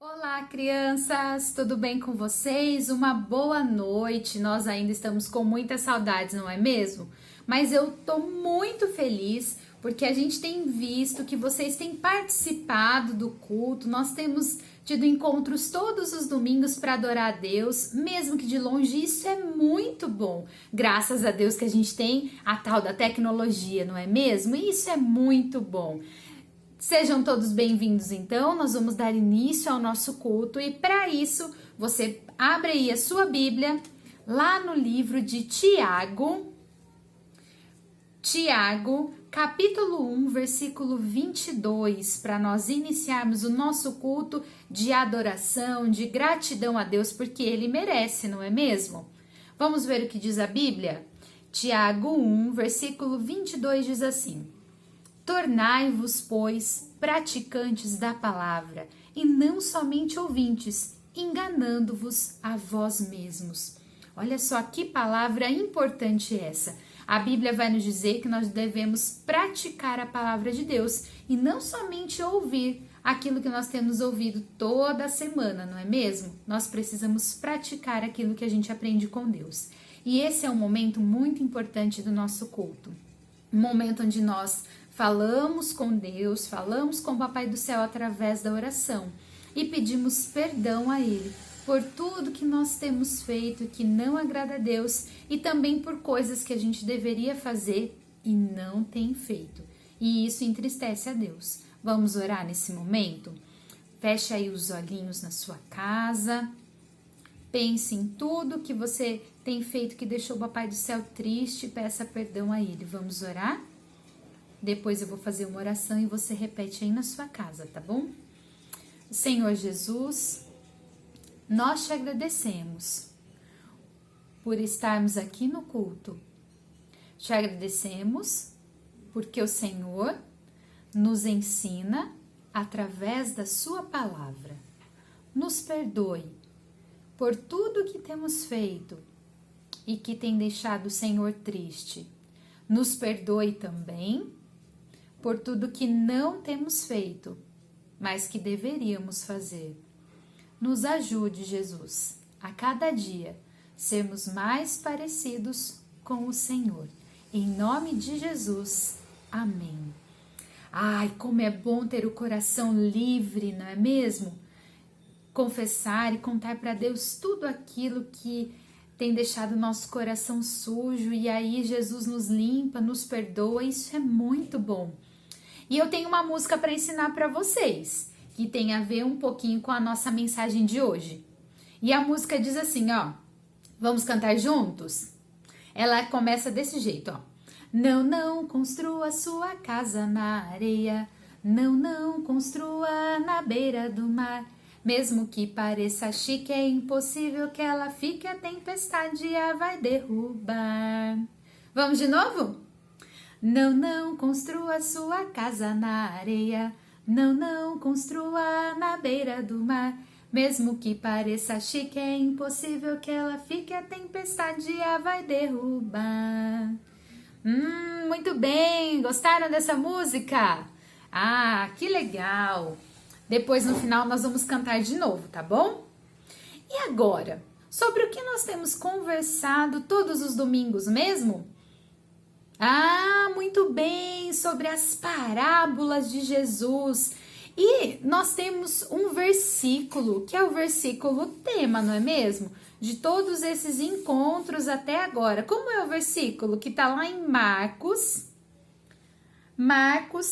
Olá, crianças! Tudo bem com vocês? Uma boa noite. Nós ainda estamos com muitas saudades, não é mesmo? Mas eu tô muito feliz porque a gente tem visto que vocês têm participado do culto. Nós temos tido encontros todos os domingos para adorar a Deus, mesmo que de longe. Isso é muito bom. Graças a Deus que a gente tem a tal da tecnologia, não é mesmo? Isso é muito bom. Sejam todos bem-vindos, então. Nós vamos dar início ao nosso culto e para isso você abre aí a sua Bíblia lá no livro de Tiago, capítulo 1, versículo 22, para nós iniciarmos o nosso culto de adoração, de gratidão a Deus, porque Ele merece, não é mesmo? Vamos ver o que diz a Bíblia? Tiago 1, versículo 22 diz assim: Tornai-vos, pois, praticantes da palavra, e não somente ouvintes, enganando-vos a vós mesmos. Olha só que palavra importante essa. A Bíblia vai nos dizer que nós devemos praticar a palavra de Deus e não somente ouvir aquilo que nós temos ouvido toda semana, não é mesmo? Nós precisamos praticar aquilo que a gente aprende com Deus. E esse é um momento muito importante do nosso culto. Um momento onde nós falamos com Deus, falamos com o Papai do Céu através da oração e pedimos perdão a Ele por tudo que nós temos feito que não agrada a Deus e também por coisas que a gente deveria fazer e não tem feito. E isso entristece a Deus. Vamos orar nesse momento? Feche aí os olhinhos na sua casa. Pense em tudo que você tem feito que deixou o Papai do Céu triste e peça perdão a Ele. Vamos orar? Depois eu vou fazer uma oração e você repete aí na sua casa, tá bom? Senhor Jesus, nós te agradecemos por estarmos aqui no culto. Te agradecemos porque o Senhor nos ensina através da sua palavra. Nos perdoe por tudo que temos feito e que tem deixado o Senhor triste. Nos perdoe também por tudo que não temos feito, mas que deveríamos fazer. Nos ajude, Jesus, a cada dia sermos mais parecidos com o Senhor. Em nome de Jesus, amém. Ai, como é bom ter o coração livre, não é mesmo? Confessar e contar para Deus tudo aquilo que tem deixado o nosso coração sujo e aí Jesus nos limpa, nos perdoa, isso é muito bom. E eu tenho uma música para ensinar para vocês, que tem a ver um pouquinho com a nossa mensagem de hoje. E a música diz assim, ó, vamos cantar juntos? Ela começa desse jeito, ó. Não construa sua casa na areia, não construa na beira do mar. Mesmo que pareça chique, é impossível que ela fique, a tempestade a vai derrubar. Vamos de novo? Não construa sua casa na areia, não construa na beira do mar. Mesmo que pareça chique, é impossível que ela fique, a tempestade a vai derrubar. Muito bem, gostaram dessa música? Ah, que legal! Depois no final nós vamos cantar de novo, tá bom? E agora, sobre o que nós temos conversado todos os domingos mesmo? Ah, muito bem, sobre as parábolas de Jesus. E nós temos um versículo, que é o versículo tema, não é mesmo? De todos esses encontros até agora. Como é o versículo que está lá em Marcos,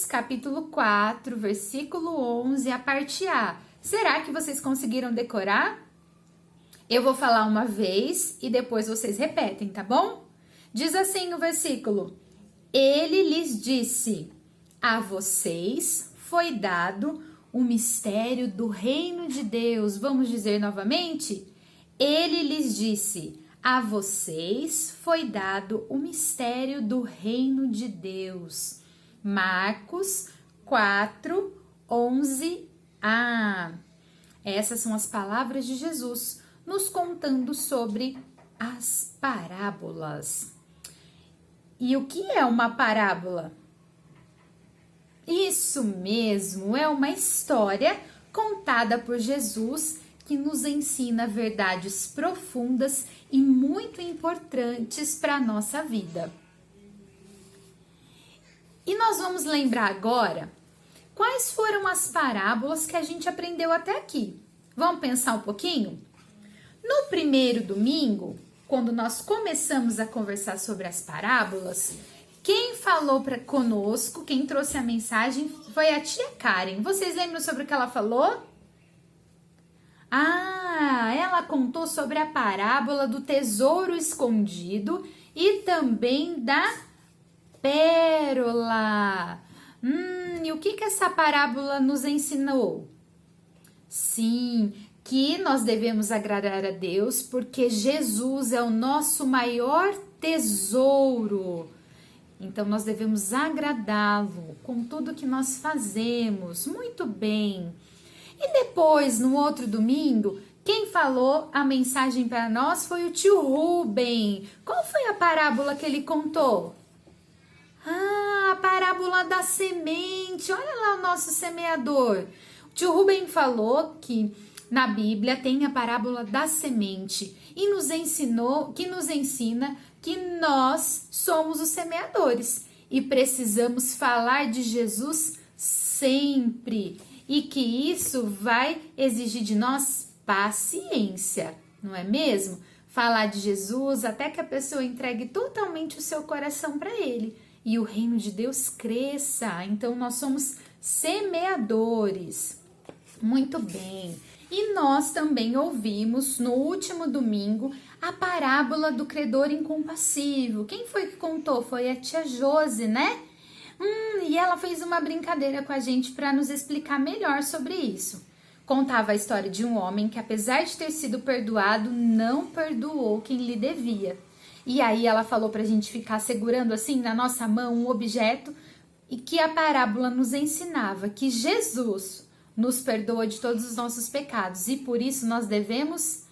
capítulo 4, versículo 11, a parte A. Será que vocês conseguiram decorar? Eu vou falar uma vez e depois vocês repetem, tá bom? Diz assim o versículo: Ele lhes disse, a vocês foi dado o mistério do reino de Deus. Vamos dizer novamente? Ele lhes disse, a vocês foi dado o mistério do reino de Deus. Marcos 4, 11a. Essas são as palavras de Jesus nos contando sobre as parábolas. E o que é uma parábola? Isso mesmo, é uma história contada por Jesus, que nos ensina verdades profundas e muito importantes para a nossa vida. E nós vamos lembrar agora quais foram as parábolas que a gente aprendeu até aqui. Vamos pensar um pouquinho? No primeiro domingo, quando nós começamos a conversar sobre as parábolas, quem falou conosco, quem trouxe a mensagem foi a tia Karen. Vocês lembram sobre o que ela falou? Ela contou sobre a parábola do tesouro escondido e também da pérola. E o que essa parábola nos ensinou? Sim, que nós devemos agradar a Deus porque Jesus é o nosso maior tesouro. Então, nós devemos agradá-lo com tudo que nós fazemos. Muito bem. E depois, no outro domingo, quem falou a mensagem para nós foi o tio Rubem. Qual foi a parábola que ele contou? A parábola da semente. Olha lá o nosso semeador. O tio Rubem falou que na Bíblia tem a parábola da semente e nos ensina que nós somos os semeadores e precisamos falar de Jesus sempre e que isso vai exigir de nós paciência, não é mesmo? Falar de Jesus até que a pessoa entregue totalmente o seu coração para Ele e o reino de Deus cresça. Então nós somos semeadores. Muito bem. E nós também ouvimos no último domingo a parábola do credor incompassivo. Quem foi que contou? Foi a tia Josi, né? E ela fez uma brincadeira com a gente para nos explicar melhor sobre isso. Contava a história de um homem que, apesar de ter sido perdoado, não perdoou quem lhe devia. E aí ela falou para a gente ficar segurando assim na nossa mão um objeto e que a parábola nos ensinava que Jesus nos perdoa de todos os nossos pecados e por isso nós devemos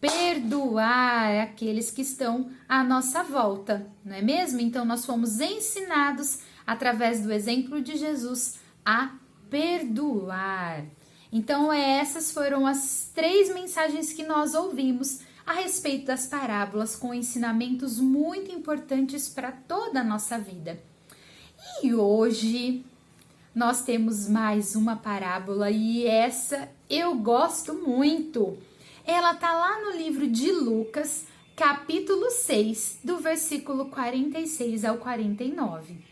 perdoar aqueles que estão à nossa volta, não é mesmo? Então nós fomos ensinados através do exemplo de Jesus a perdoar. Então essas foram as 3 mensagens que nós ouvimos a respeito das parábolas com ensinamentos muito importantes para toda a nossa vida. E hoje nós temos mais uma parábola e essa eu gosto muito. Ela tá lá no livro de Lucas, capítulo 6, do versículo 46 ao 49.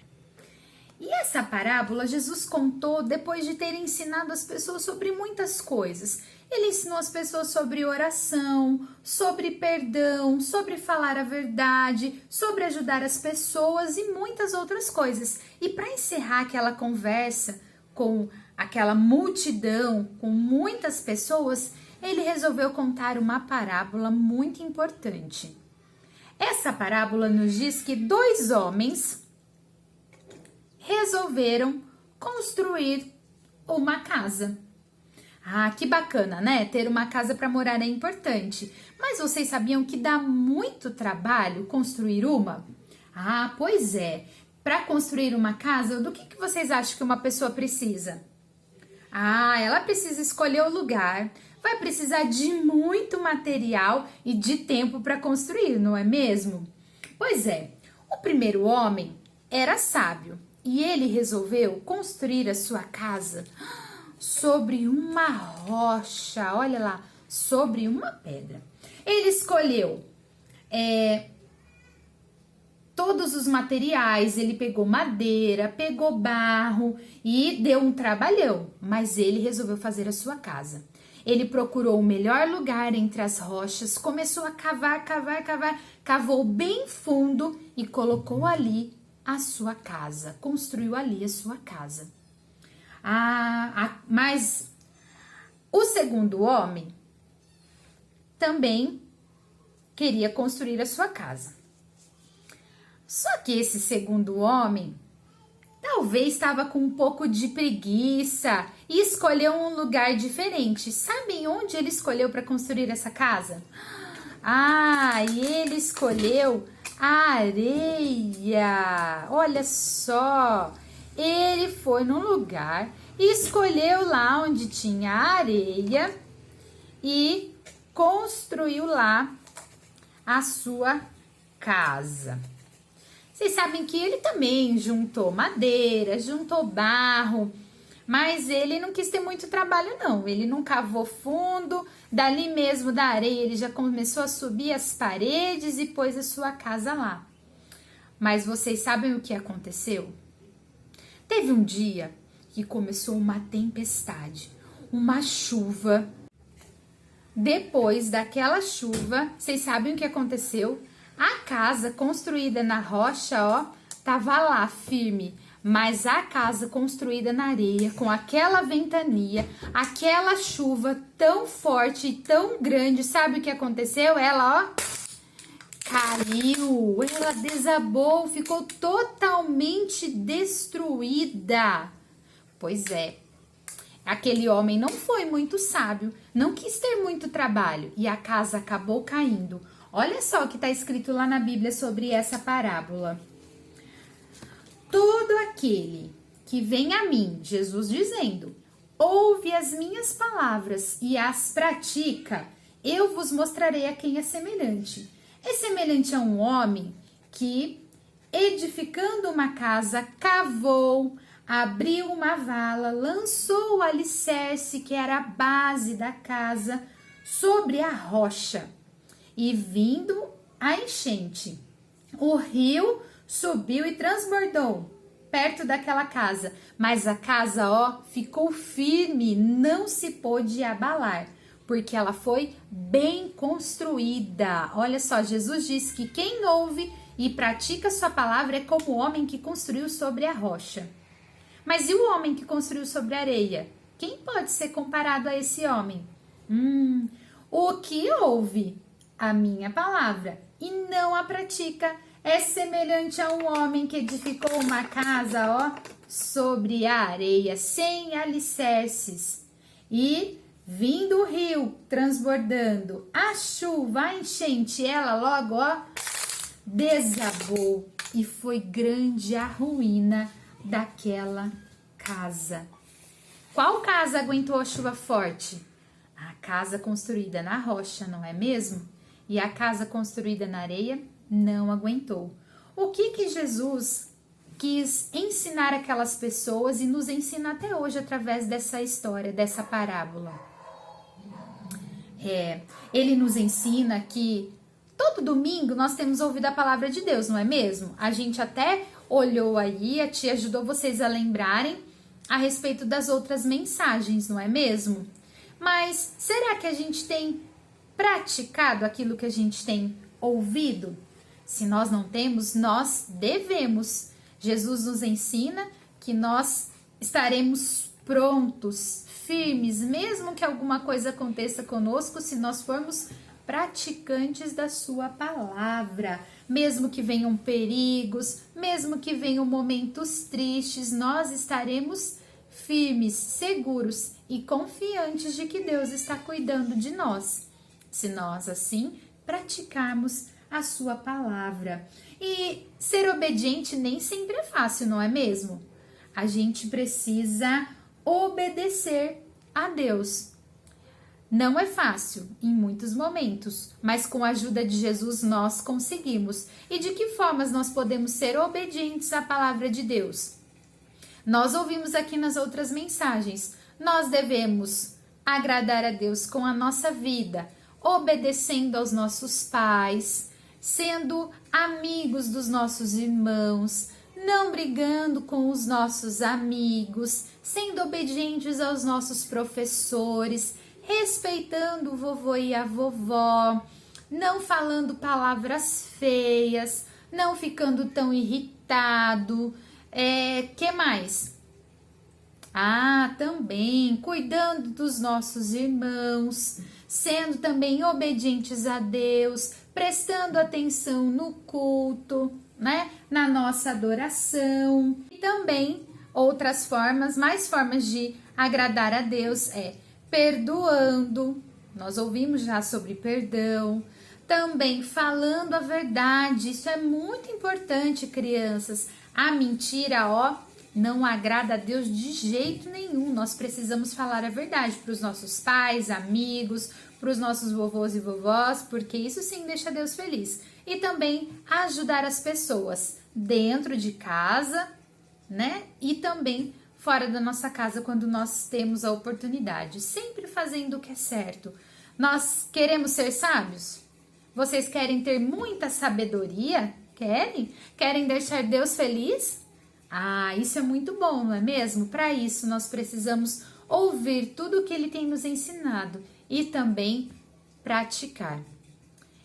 E essa parábola Jesus contou depois de ter ensinado as pessoas sobre muitas coisas. Ele ensinou as pessoas sobre oração, sobre perdão, sobre falar a verdade, sobre ajudar as pessoas e muitas outras coisas. E para encerrar aquela conversa com aquela multidão, com muitas pessoas, ele resolveu contar uma parábola muito importante. Essa parábola nos diz que 2 homens resolveram construir uma casa. Que bacana, né? Ter uma casa para morar é importante. Mas vocês sabiam que dá muito trabalho construir uma? Pois é. Para construir uma casa, do que vocês acham que uma pessoa precisa? Ela precisa escolher o lugar, vai precisar de muito material e de tempo para construir, não é mesmo? Pois é. O primeiro homem era sábio e ele resolveu construir a sua casa sobre uma rocha, olha lá, sobre uma pedra. Ele escolheu todos os materiais, ele pegou madeira, pegou barro e deu um trabalhão, mas ele resolveu fazer a sua casa. Ele procurou o melhor lugar entre as rochas, começou a cavar, cavou bem fundo e colocou ali a sua casa, construiu ali a sua casa. Mas o segundo homem também queria construir a sua casa. Só que esse segundo homem talvez estava com um pouco de preguiça e escolheu um lugar diferente. Sabem onde ele escolheu para construir essa casa? E ele escolheu a areia. Olha só! Ele foi num lugar escolheu lá onde tinha areia e construiu lá a sua casa. Vocês sabem que ele também juntou madeira, juntou barro, mas ele não quis ter muito trabalho não. Ele não cavou fundo, dali mesmo da areia ele já começou a subir as paredes e pôs a sua casa lá. Mas vocês sabem o que aconteceu? Teve um dia que começou uma tempestade, uma chuva. Depois daquela chuva, vocês sabem o que aconteceu? A casa construída na rocha, ó, tava lá firme, mas a casa construída na areia, com aquela ventania, aquela chuva tão forte e tão grande, sabe o que aconteceu? Ela, ó, caiu, ela desabou, ficou totalmente destruída. Pois é, aquele homem não foi muito sábio, não quis ter muito trabalho e a casa acabou caindo. Olha só o que está escrito lá na Bíblia sobre essa parábola. Todo aquele que vem a mim, Jesus dizendo, ouve as minhas palavras e as pratica, eu vos mostrarei a quem é semelhante. É semelhante a um homem que, edificando uma casa, cavou, abriu uma vala, lançou o alicerce, que era a base da casa, sobre a rocha. E vindo a enchente, o rio subiu e transbordou perto daquela casa. Mas a casa, ó, ficou firme, não se pôde abalar, porque ela foi bem construída. Olha só, Jesus diz que quem ouve e pratica sua palavra é como o homem que construiu sobre a rocha. Mas e o homem que construiu sobre a areia? Quem pode ser comparado a esse homem? O que ouve a minha palavra e não a pratica é semelhante a um homem que edificou uma casa, ó, sobre a areia, sem alicerces. E vindo o rio transbordando, a chuva, a enchente, ela logo, ó, desabou e foi grande a ruína daquela casa. Qual casa aguentou a chuva forte? A casa construída na rocha, não é mesmo? E a casa construída na areia não aguentou. O que Jesus quis ensinar aquelas pessoas e nos ensina até hoje através dessa história, dessa parábola? Ele nos ensina que todo domingo nós temos ouvido a palavra de Deus, não é mesmo? A gente até olhou aí, a tia ajudou vocês a lembrarem a respeito das outras mensagens, não é mesmo? Mas será que a gente tem praticado aquilo que a gente tem ouvido? Se nós não temos, nós devemos. Jesus nos ensina que nós estaremos prontos, firmes, mesmo que alguma coisa aconteça conosco, se nós formos praticantes da sua palavra. Mesmo que venham perigos, mesmo que venham momentos tristes, nós estaremos firmes, seguros e confiantes de que Deus está cuidando de nós, se nós assim praticarmos a sua palavra. E ser obediente nem sempre é fácil, não é mesmo? A gente precisa obedecer a Deus. Não é fácil em muitos momentos, mas com a ajuda de Jesus nós conseguimos. E de que formas nós podemos ser obedientes à palavra de Deus? Nós ouvimos aqui nas outras mensagens, nós devemos agradar a Deus com a nossa vida, obedecendo aos nossos pais, sendo amigos dos nossos irmãos, não brigando com os nossos amigos, sendo obedientes aos nossos professores, respeitando o vovô e a vovó, não falando palavras feias, não ficando tão irritado. Que mais? Também cuidando dos nossos irmãos, sendo também obedientes a Deus, prestando atenção no culto, né? Na nossa adoração. E também outras formas, mais formas de agradar a Deus perdoando. Nós ouvimos já sobre perdão. Também falando a verdade. Isso é muito importante, crianças. A mentira, não agrada a Deus de jeito nenhum. Nós precisamos falar a verdade para os nossos pais, amigos, para os nossos vovôs e vovós, porque isso sim deixa Deus feliz. E também ajudar as pessoas dentro de casa, né? E também fora da nossa casa quando nós temos a oportunidade, sempre fazendo o que é certo. Nós queremos ser sábios? Vocês querem ter muita sabedoria? Querem? Querem deixar Deus feliz? Ah, isso é muito bom, não é mesmo? Para isso, nós precisamos ouvir tudo o que Ele tem nos ensinado e também praticar.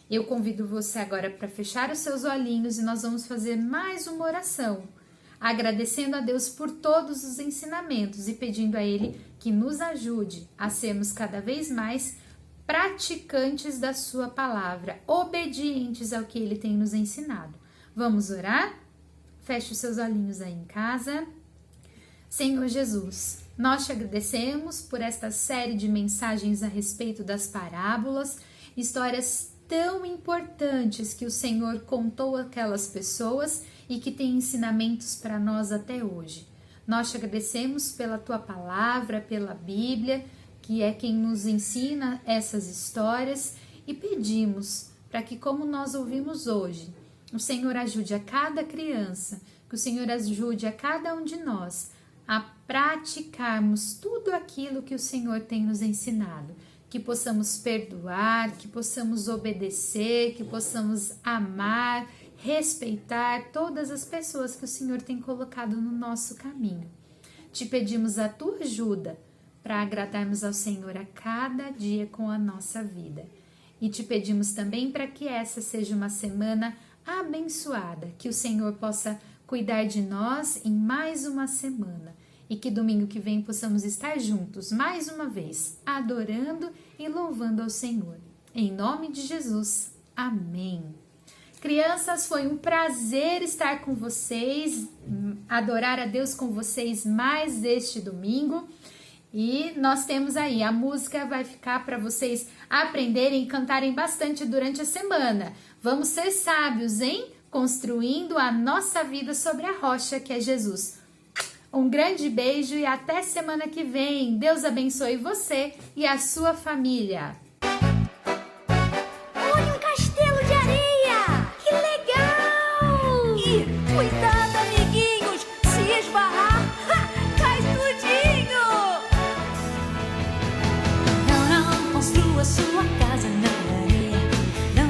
Eu convido você agora para fechar os seus olhinhos e nós vamos fazer mais uma oração, agradecendo a Deus por todos os ensinamentos e pedindo a Ele que nos ajude a sermos cada vez mais praticantes da sua palavra, obedientes ao que Ele tem nos ensinado. Vamos orar? Feche os seus olhinhos aí em casa. Senhor Jesus, nós te agradecemos por esta série de mensagens a respeito das parábolas, histórias tão importantes que o Senhor contou àquelas pessoas e que tem ensinamentos para nós até hoje. Nós te agradecemos pela tua palavra, pela Bíblia, que é quem nos ensina essas histórias, e pedimos para que, como nós ouvimos hoje, o Senhor ajude a cada criança, que o Senhor ajude a cada um de nós a praticarmos tudo aquilo que o Senhor tem nos ensinado, que possamos perdoar, que possamos obedecer, que possamos amar, respeitar todas as pessoas que o Senhor tem colocado no nosso caminho. Te pedimos a tua ajuda para agradarmos ao Senhor a cada dia com a nossa vida. E te pedimos também para que essa seja uma semana abençoada, que o Senhor possa cuidar de nós em mais uma semana e que domingo que vem possamos estar juntos mais uma vez, adorando e louvando ao Senhor. Em nome de Jesus, amém. Crianças, foi um prazer estar com vocês, adorar a Deus com vocês mais este domingo. E nós temos aí, a música vai ficar para vocês aprenderem e cantarem bastante durante a semana. Vamos ser sábios, hein? Construindo a nossa vida sobre a rocha que é Jesus. Um grande beijo e até semana que vem. Deus abençoe você e a sua família. Olha um castelo de areia! Que legal! E cuidado, amiguinhos! Se esbarrar, cai tudinho! Não construa sua casa na areia.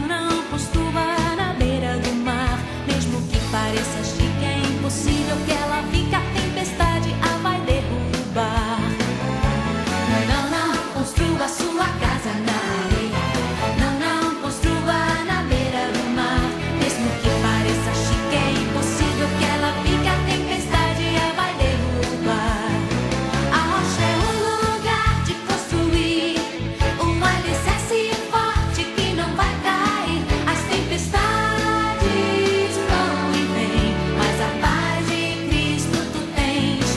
Não construa na beira do mar. Mesmo que pareça chique, é impossível que ela fique. A tempestade a vai derrubar. Não construa sua casa na areia. Não construa na beira do mar. Mesmo que pareça chique, é impossível que ela fique. A tempestade a vai derrubar. A rocha é um lugar de construir um alicerce forte que não vai cair. As tempestades vão e vêm, mas a paz de Cristo tu tens.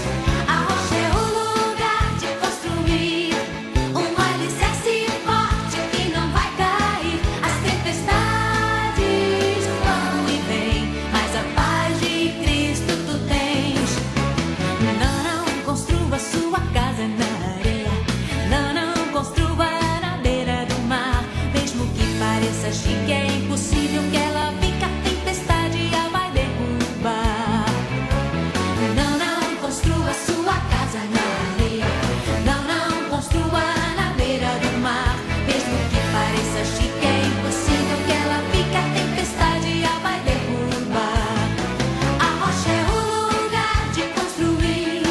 A rocha é um lugar de construir um alicerce forte que não vai cair. As tempestades vão e vêm, mas a paz de Cristo tu tens. Não construa sua casa na areia. Não construa na beira do mar. Mesmo que pareça chique, é impossível que ela fique. A tempestade a vai derrubar. Não construa sua casa na areia. Não construa na beira do mar. Mesmo que pareça chique, é impossível que ela fique. A tempestade a vai derrubar. A rocha é um lugar de construir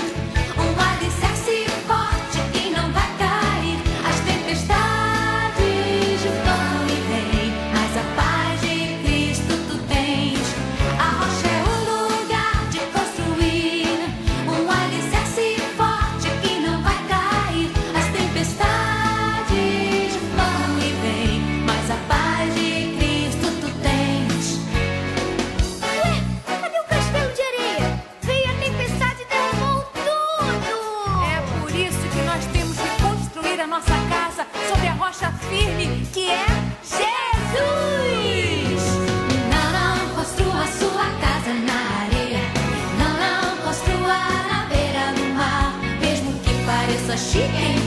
um alicerce forte que não vai cair. As tempestades vão e vêm, mas a paz de Cristo tu tens. A rocha é um lugar de construir um alicerce forte que não vai cair. As tempestades vão e vêm, mas a paz de Cristo tu tens. Ué, cadê o castelo de areia? Veio a tempestade e derrubou tudo! É por isso que nós temos que construir a nossa casa sobre a rocha firme que é Jesus! Não construa sua casa na areia. Não construa na quem